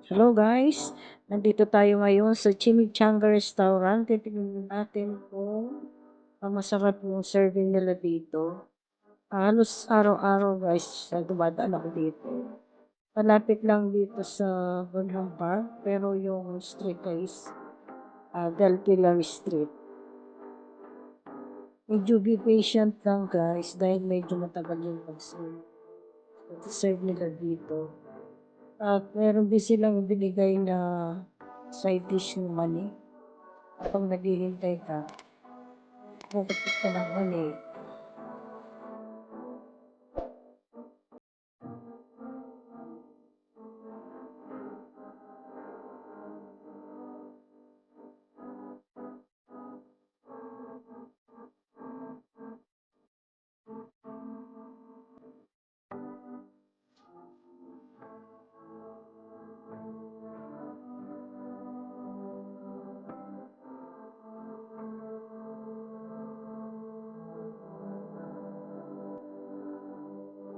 Hello guys, nandito tayo ngayon sa Chimichanga Restaurant. Titignan natin kung masarap yung serving nila dito. Halos araw-araw guys, dumadaan ako dito. Malapit lang dito sa Burnham Park, pero yung street guys, Del Pilar Street. Medyo be patient lang guys, dahil medyo matagal yung pag-serve nila dito. At meron din silang binigay na side dish ng mani. Kapag naghihintay ka, nakapit ka ng mani.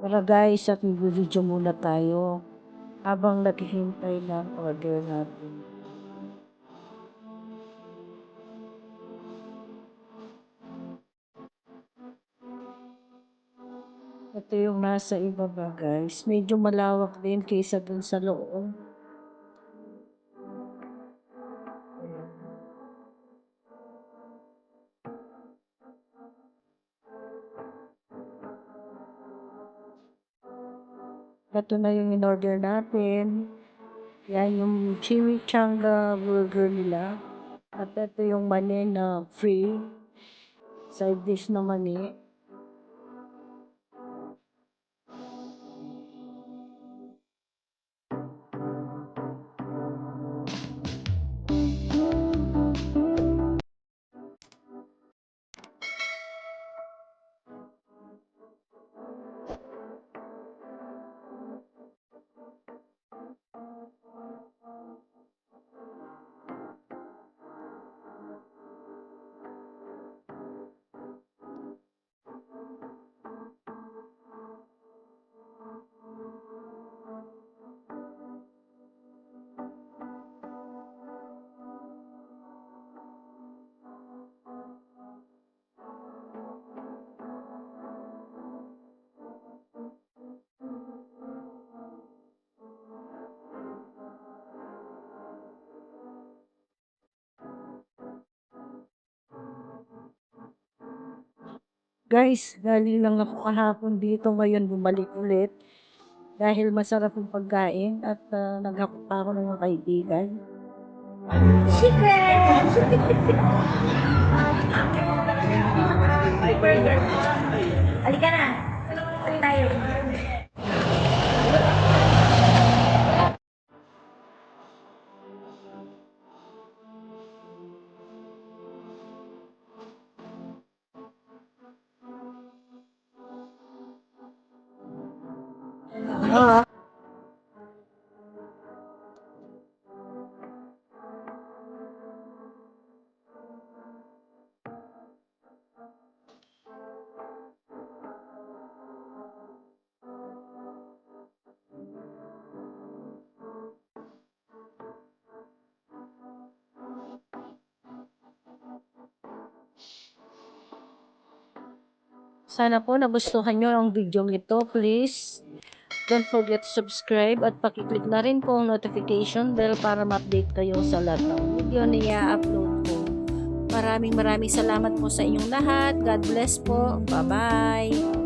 Tara guys, at mag-video muna tayo habang naghihintay ng order natin. Ito yung nasa ibaba guys. Medyo malawak din kaysa dun sa loob. Ito na yung in-order natin. Yan yung chimichanga burger nila. At ito yung mani na free. Side dish na mani. Guys, galing lang ako kahapon dito, ngayon bumalik ulit. Dahil masarap yung pagkain at naghakot pa ako ng mga kaibigan. Secret! Ay, burger. Halika na. Tayo. Sana po nagustuhan nyo ang video ito. Please, don't forget to subscribe at pakiclick na rin po ang notification bell para ma-update kayo sa lahat ng video na i-upload ko. Maraming salamat po sa inyong lahat. God bless po. Bye-bye.